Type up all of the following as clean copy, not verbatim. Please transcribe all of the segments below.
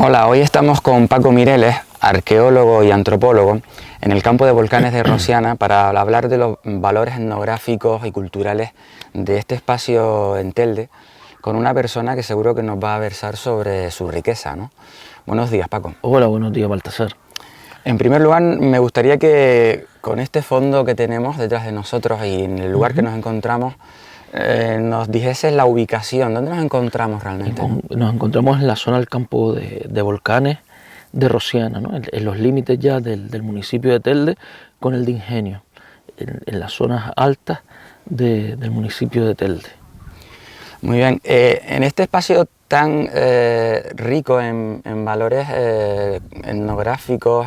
Hola, hoy estamos con Paco Mireles, arqueólogo y antropólogo, en el campo de volcanes de Rosiana para hablar de los valores etnográficos y culturales de este espacio en Telde, con una persona que seguro que nos va a versar sobre su riqueza, ¿no? Buenos días, Paco. Hola, buenos días, Baltasar. En primer lugar, me gustaría que con este fondo que tenemos detrás de nosotros y en el lugar que nos encontramos, nos dijeses la ubicación, ¿dónde nos encontramos realmente? Nos encontramos en la zona del campo de volcanes de Rosiana, ¿no? En los límites ya del municipio de Telde con el de Ingenio, en las zonas altas del municipio de Telde. Muy bien, en este espacio tan rico en valores etnográficos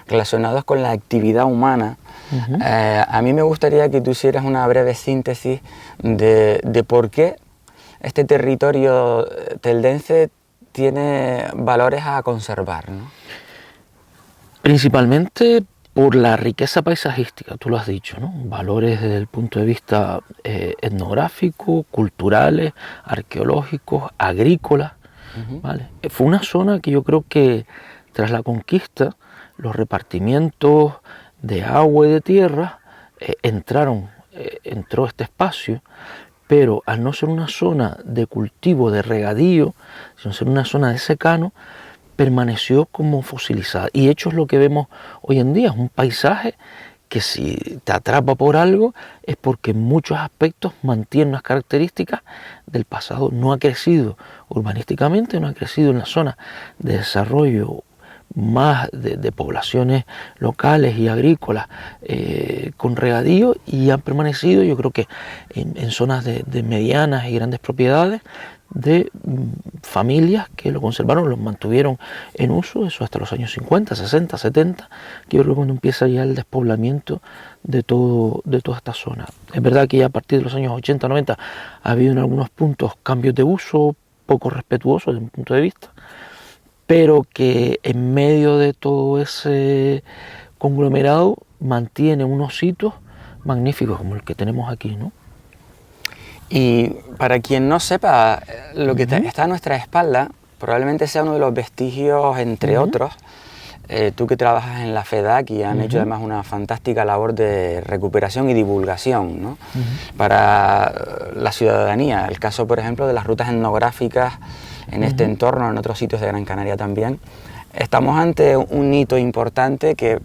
relacionados con la actividad humana, a mí me gustaría que tú hicieras una breve síntesis de por qué este territorio teldense tiene valores a conservar, ¿no? Principalmente por la riqueza paisajística, tú lo has dicho, ¿no? Valores desde el punto de vista etnográfico, culturales, arqueológicos, agrícolas, ¿vale? Fue una zona que yo creo que tras la conquista, los repartimientos de agua y de tierra entró este espacio, pero al no ser una zona de cultivo, de regadío, sino ser una zona de secano, permaneció como fosilizada. Y hecho es lo que vemos hoy en día, es un paisaje que si te atrapa por algo es porque en muchos aspectos mantiene unas características del pasado. No ha crecido urbanísticamente, no ha crecido en la zona de desarrollo más de poblaciones locales y agrícolas con regadío, y han permanecido, yo creo que en zonas de medianas y grandes propiedades de familias que lo conservaron, lo mantuvieron en uso, eso hasta los años 50, 60, 70, que yo creo que cuando empieza ya el despoblamiento de toda esta zona. Es verdad que ya a partir de los años 80, 90 ha habido en algunos puntos cambios de uso poco respetuosos desde mi punto de vista, pero que en medio de todo ese conglomerado mantiene unos hitos magníficos como el que tenemos aquí, ¿no? Y para quien no sepa, lo que está a nuestra espalda probablemente sea uno de los vestigios, entre otros. Tú que trabajas en la FEDAC y han hecho además una fantástica labor de recuperación y divulgación, ¿no? Para la ciudadanía. El caso, por ejemplo, de las rutas etnográficas en este entorno, en otros sitios de Gran Canaria también. Estamos ante un hito importante que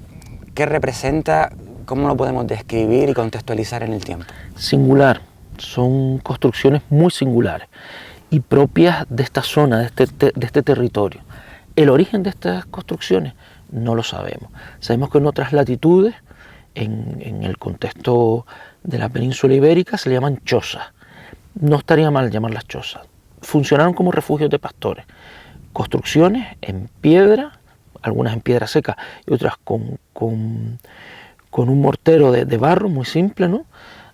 representa, ¿cómo lo podemos describir y contextualizar en el tiempo? Singular. Son construcciones muy singulares y propias de esta zona, de este territorio. El origen de estas construcciones no lo sabemos. Sabemos que en otras latitudes, en el contexto de la península ibérica, se le llaman chozas. No estaría mal llamarlas chozas. Funcionaron como refugios de pastores. Construcciones en piedra, algunas en piedra seca y otras con un mortero de barro muy simple, ¿no?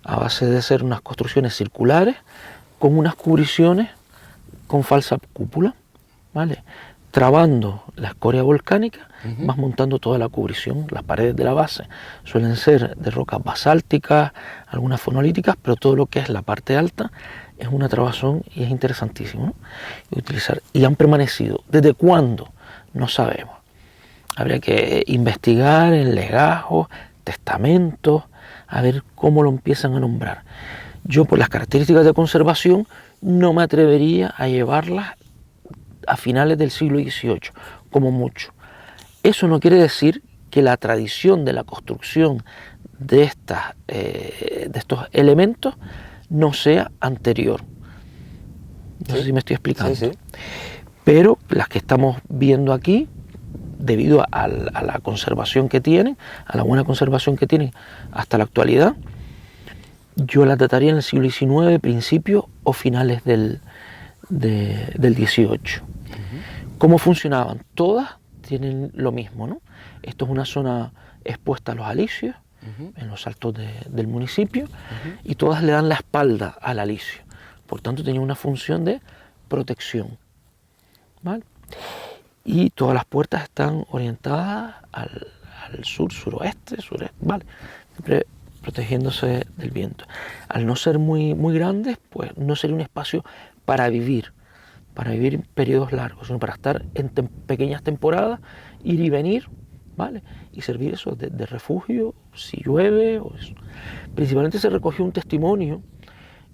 A base de ser unas construcciones circulares con unas cubriciones con falsa cúpula, ¿vale? Trabando la escoria volcánica, vas montando toda la cubrición. Las paredes de la base suelen ser de rocas basálticas, algunas fonolíticas, pero todo lo que es la parte alta es una trabazón y es interesantísimo, ¿no? Y han permanecido. ¿Desde cuándo? No sabemos. Habría que investigar en legajos, testamentos, a ver cómo lo empiezan a nombrar. Yo, por las características de conservación, no me atrevería a llevarlas a finales del siglo XVIII, como mucho. Eso no quiere decir que la tradición de la construcción de estos elementos no sea anterior. No sé si me estoy explicando. Sí. Pero las que estamos viendo aquí, debido a la conservación que tienen, a la buena conservación que tienen hasta la actualidad, yo las dataría en el siglo XIX, principios o finales del XVIII. ¿Cómo funcionaban? Todas tienen lo mismo, ¿no? Esto es una zona expuesta a los alisios, en los altos del municipio, y todas le dan la espalda al alisio. Por tanto, tenían una función de protección, ¿vale? Y todas las puertas están orientadas al sur, sureste, ¿vale? Siempre protegiéndose del viento. Al no ser muy grandes, pues no sería un espacio para vivir, para vivir en periodos largos, sino para estar en pequeñas temporadas, ir y venir, ¿vale? Y servir eso de refugio si llueve o eso. Principalmente se recogió un testimonio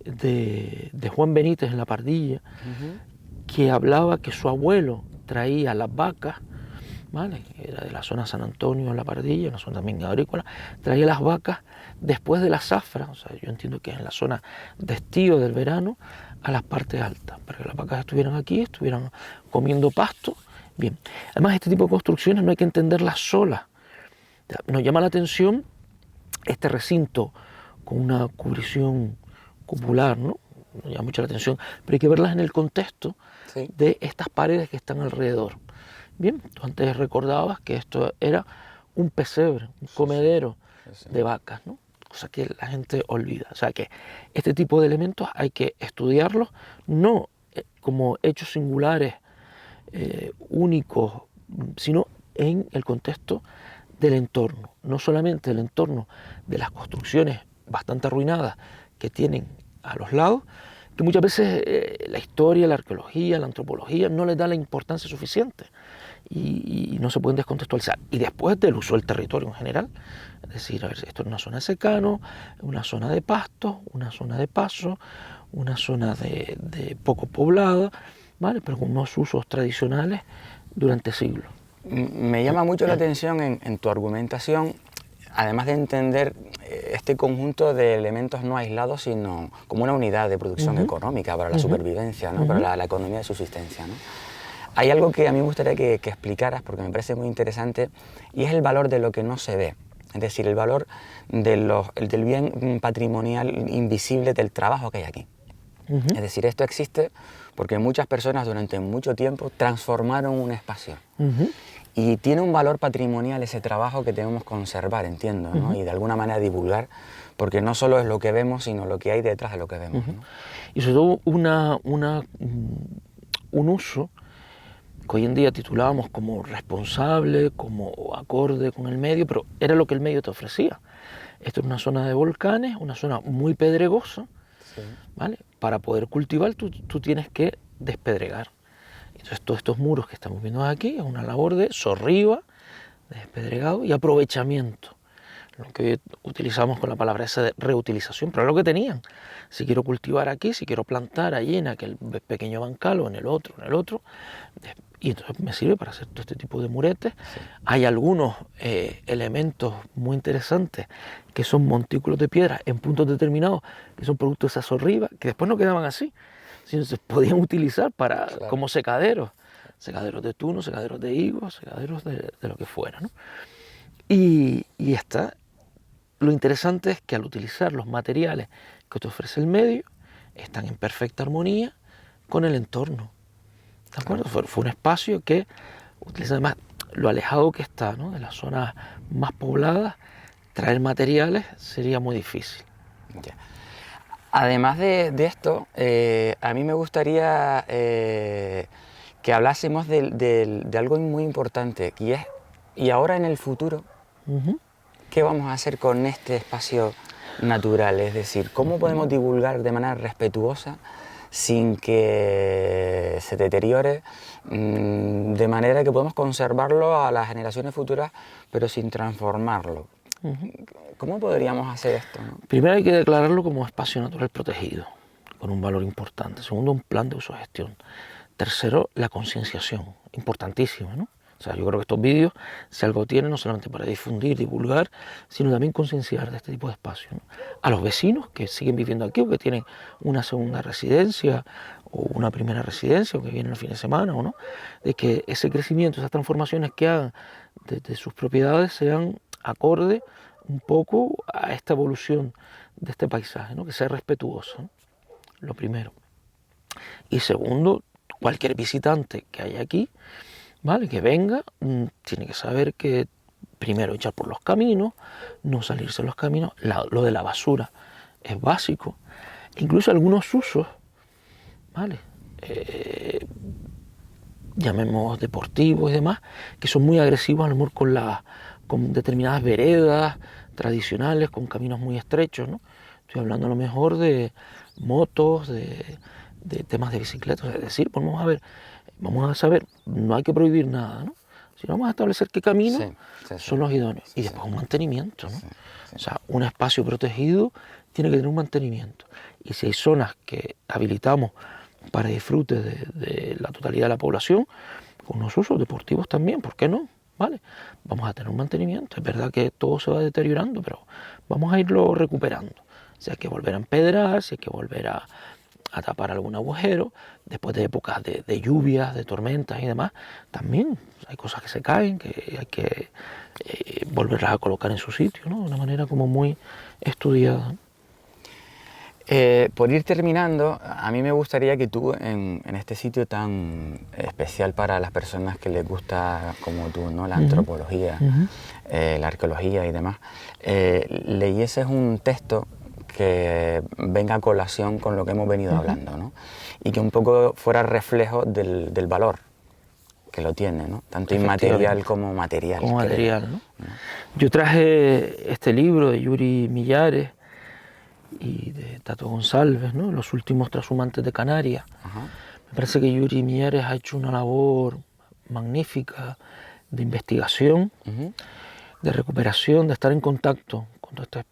de Juan Benítez en La Pardilla, que hablaba que su abuelo traía las vacas, ¿vale? Era de la zona San Antonio, en La Pardilla, una zona también agrícola, traía las vacas después de la zafra, o sea, yo entiendo que es en la zona de estío del verano, a las partes altas, para que las vacas estuvieran aquí, estuvieran comiendo pasto. Bien, además este tipo de construcciones no hay que entenderlas solas. Nos llama la atención este recinto con una cubrición cupular, ¿no? Nos llama mucho la atención, pero hay que verlas en el contexto de estas paredes que están alrededor. Bien, tú antes recordabas que esto era un pesebre, un comedero de vacas, ¿no? Cosa que la gente olvida. O sea que este tipo de elementos hay que estudiarlos no como hechos singulares únicos, sino en el contexto del entorno, no solamente el entorno de las construcciones bastante arruinadas que tienen a los lados, que muchas veces la historia, la arqueología, la antropología no les da la importancia suficiente y no se pueden descontextualizar. Y después del uso del territorio en general, es decir, a ver, esto es una zona de secano, una zona de pasto, una zona de paso, una zona de poco poblada, ¿vale? Pero con unos usos tradicionales durante siglos. Me llama mucho la atención en tu argumentación, además de entender este conjunto de elementos no aislados, sino como una unidad de producción económica para la supervivencia, ¿no? Para la economía de subsistencia, ¿no? Hay algo que a mí me gustaría que explicaras, porque me parece muy interesante, y es el valor de lo que no se ve. Es decir, el valor del bien patrimonial invisible del trabajo que hay aquí. Es decir, esto existe porque muchas personas durante mucho tiempo transformaron un espacio. Y tiene un valor patrimonial ese trabajo que debemos conservar, entiendo, ¿no? Y de alguna manera divulgar, porque no solo es lo que vemos, sino lo que hay detrás de lo que vemos, ¿no? Y sobre todo un uso que hoy en día titulábamos como responsable, como acorde con el medio, pero era lo que el medio te ofrecía. Esto es una zona de volcanes, una zona muy pedregosa, ¿vale? Para poder cultivar tú tienes que despedregar. Entonces todos estos muros que estamos viendo aquí es una labor de sorriba, de despedregado y aprovechamiento. Lo que hoy utilizamos con la palabra esa de reutilización, pero es lo que tenían. Si quiero cultivar aquí, si quiero plantar allí en aquel pequeño bancal o en el otro, y entonces me sirve para hacer todo este tipo de muretes. Hay algunos elementos muy interesantes que son montículos de piedra en puntos determinados, que son productos de esa sorriba, que después no quedaban así, sino se podían utilizar para, como secaderos de tuno, secaderos de higos, secaderos de lo que fuera, ¿no? Y lo interesante es que al utilizar los materiales que te ofrece el medio, están en perfecta armonía con el entorno. ¿De acuerdo? Fue un espacio que utiliza además lo alejado que está, ¿no? De las zonas más pobladas, traer materiales sería muy difícil. Ya. Además de esto, a mí me gustaría que hablásemos de algo muy importante, y ahora en el futuro, ¿qué vamos a hacer con este espacio natural? Es decir, ¿cómo podemos divulgar de manera respetuosa sin que se deteriore, de manera que podemos conservarlo a las generaciones futuras, pero sin transformarlo? ¿Cómo podríamos hacer esto, ¿no? Primero hay que declararlo como espacio natural protegido, con un valor importante. Segundo, un plan de uso gestión. Tercero, la concienciación, importantísima, ¿no? O sea, yo creo que estos vídeos, si algo tienen, no solamente para difundir, divulgar, sino también concienciar de este tipo de espacios, ¿no? A los vecinos que siguen viviendo aquí o que tienen una segunda residencia o una primera residencia o que vienen los fines de semana, o no, de que ese crecimiento, esas transformaciones que hagan de sus propiedades sean acorde un poco a esta evolución de este paisaje, ¿no? Que sea respetuoso, ¿no? Lo primero. Y segundo, cualquier visitante que haya aquí, ¿vale? Que venga, tiene que saber que primero echar por los caminos, no salirse de los caminos, lo de la basura es básico, incluso algunos usos, ¿vale? Llamemos deportivos y demás, que son muy agresivos a lo mejor con determinadas veredas tradicionales, con caminos muy estrechos, ¿no? Estoy hablando a lo mejor de motos, de de temas de bicicletas. Es decir, pues vamos a saber, no hay que prohibir nada, ¿no? Sino vamos a establecer qué caminos son los idóneos. Y después un mantenimiento, ¿no? O sea, un espacio protegido tiene que tener un mantenimiento. Y si hay zonas que habilitamos para disfrute de la totalidad de la población, con unos usos deportivos también, ¿por qué no? ¿Vale? Vamos a tener un mantenimiento. Es verdad que todo se va deteriorando, pero vamos a irlo recuperando. Si hay que volver a empedrar, si hay que volver a tapar algún agujero, después de épocas de lluvias, de tormentas y demás, también hay cosas que se caen, que hay que volverlas a colocar en su sitio, ¿no? De una manera como muy estudiada. Por ir terminando, a mí me gustaría que tú, en este sitio tan especial para las personas que les gusta, como tú, ¿no? La antropología, la arqueología y demás, leyeses un texto que venga a colación con lo que hemos venido hablando, ¿no? Y que un poco fuera reflejo del valor que lo tiene, ¿no? Tanto inmaterial como material. Como material, ¿no? Yo traje este libro de Yuri Millares y de Tato González, ¿no? Los últimos trashumantes de Canarias. Me parece que Yuri Millares ha hecho una labor magnífica de investigación, de recuperación, de estar en contacto con todo este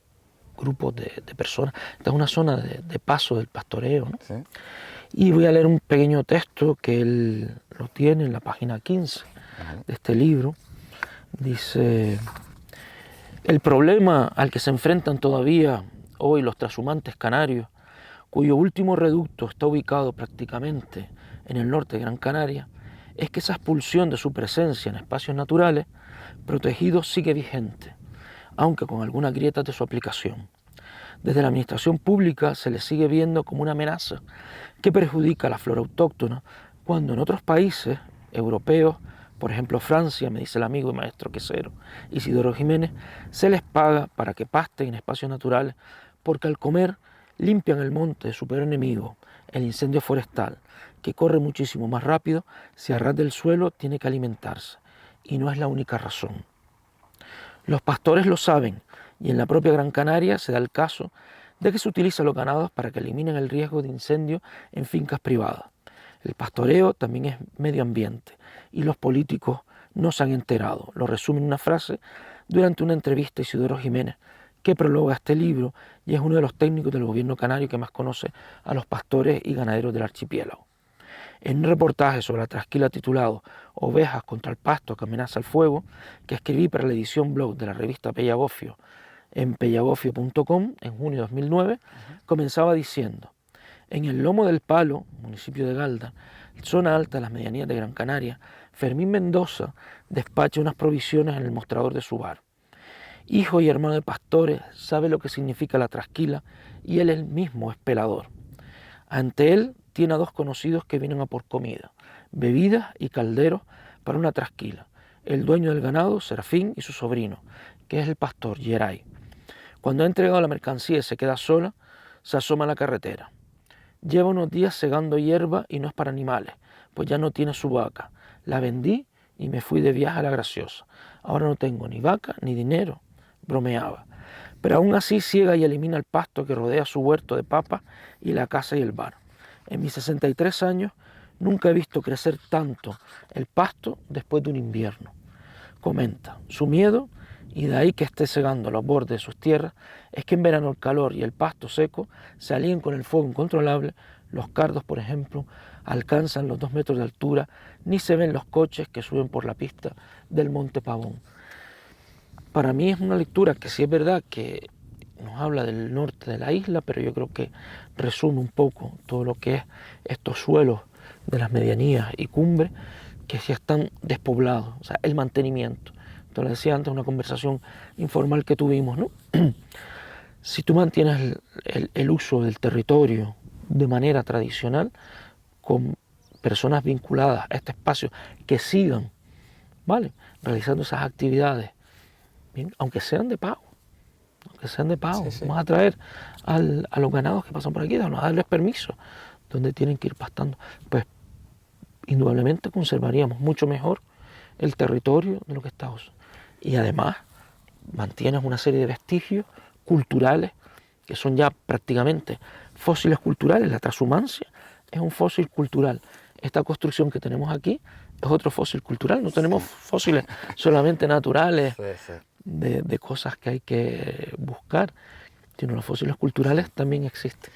grupo de personas. Esta es una zona de paso del pastoreo, ¿no? Sí. Y voy a leer un pequeño texto que él lo tiene en la página 15 de este libro. Dice: el problema al que se enfrentan todavía hoy los trashumantes canarios, cuyo último reducto está ubicado prácticamente en el norte de Gran Canaria, es que esa expulsión de su presencia en espacios naturales protegidos sigue vigente, aunque con algunas grietas de su aplicación. Desde la administración pública se le sigue viendo como una amenaza que perjudica a la flora autóctona, cuando en otros países europeos, por ejemplo Francia, me dice el amigo y maestro quesero Isidoro Jiménez, se les paga para que pasten en espacios naturales, porque al comer limpian el monte de su peor enemigo, el incendio forestal, que corre muchísimo más rápido si a ras del suelo tiene que alimentarse, y no es la única razón. Los pastores lo saben, y en la propia Gran Canaria se da el caso de que se utilizan los ganados para que eliminen el riesgo de incendio en fincas privadas. El pastoreo también es medio ambiente, y los políticos no se han enterado. Lo resume en una frase durante una entrevista a Isidoro Jiménez, que prologa este libro y es uno de los técnicos del gobierno canario que más conoce a los pastores y ganaderos del archipiélago. En un reportaje sobre la trasquila titulado Ovejas contra el pasto que amenaza el fuego, que escribí para la edición blog de la revista Pellagofio en pellagofio.com en junio de 2009, comenzaba diciendo: en el Lomo del Palo, municipio de Galda, zona alta de las medianías de Gran Canaria, Fermín Mendoza despacha unas provisiones en el mostrador de su bar. Hijo y hermano de pastores, sabe lo que significa la trasquila y él mismo es pelador. Ante él tiene a dos conocidos que vienen a por comida, bebidas y calderos para una trasquila. El dueño del ganado, Serafín, y su sobrino, que es el pastor, Geray. Cuando ha entregado la mercancía y se queda sola, se asoma a la carretera. Lleva unos días segando hierba y no es para animales, pues ya no tiene su vaca. La vendí y me fui de viaje a La Graciosa. Ahora no tengo ni vaca ni dinero, bromeaba. Pero aún así ciega y elimina el pasto que rodea su huerto de papas y la casa y el bar. En mis 63 años nunca he visto crecer tanto el pasto después de un invierno. Comenta, su miedo, y de ahí que esté segando los bordes de sus tierras, es que en verano el calor y el pasto seco se alíen con el fuego incontrolable. Los cardos, por ejemplo, alcanzan los 2 metros de altura, ni se ven los coches que suben por la pista del Monte Pavón. Para mí es una lectura que sí es verdad que nos habla del norte de la isla, pero yo creo que resume un poco todo lo que es estos suelos de las medianías y cumbres que sí están despoblados, o sea, el mantenimiento. Te lo decía antes, una conversación informal que tuvimos, ¿no? Si tú mantienes el uso del territorio de manera tradicional, con personas vinculadas a este espacio que sigan, ¿vale?, realizando esas actividades, bien, aunque sean de pago, sí. Vamos a traer a los ganados que pasan por aquí, vamos a darles permiso donde tienen que ir pastando, pues indudablemente conservaríamos mucho mejor el territorio de lo que está usando. Y además mantienes una serie de vestigios culturales que son ya prácticamente fósiles culturales, la transhumancia es un fósil cultural. Esta construcción que tenemos aquí es otro fósil cultural. No tenemos fósiles solamente naturales de cosas que hay que buscar, sino los fósiles culturales también existen.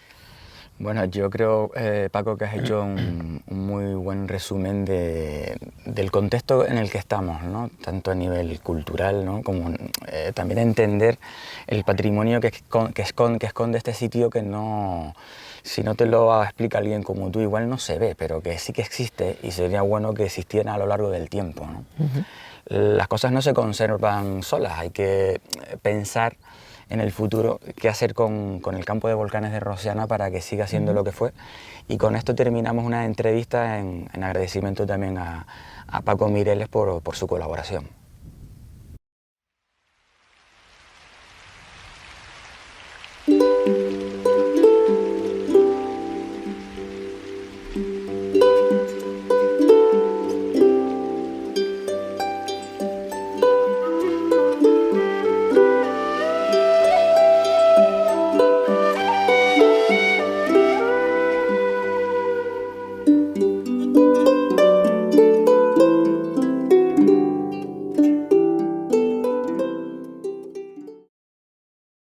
Bueno, yo creo, Paco, que has hecho un muy buen resumen del contexto en el que estamos, ¿no? Tanto a nivel cultural, ¿no? Como también entender el patrimonio que esconde este sitio, que no, si no te lo explica alguien como tú, igual no se ve, pero que sí que existe y sería bueno que existiera a lo largo del tiempo, ¿no? Las cosas no se conservan solas, hay que pensar en el futuro qué hacer con el campo de volcanes de Rosiana para que siga siendo lo que fue. Y con esto terminamos una entrevista en agradecimiento también a Paco Mireles por su colaboración.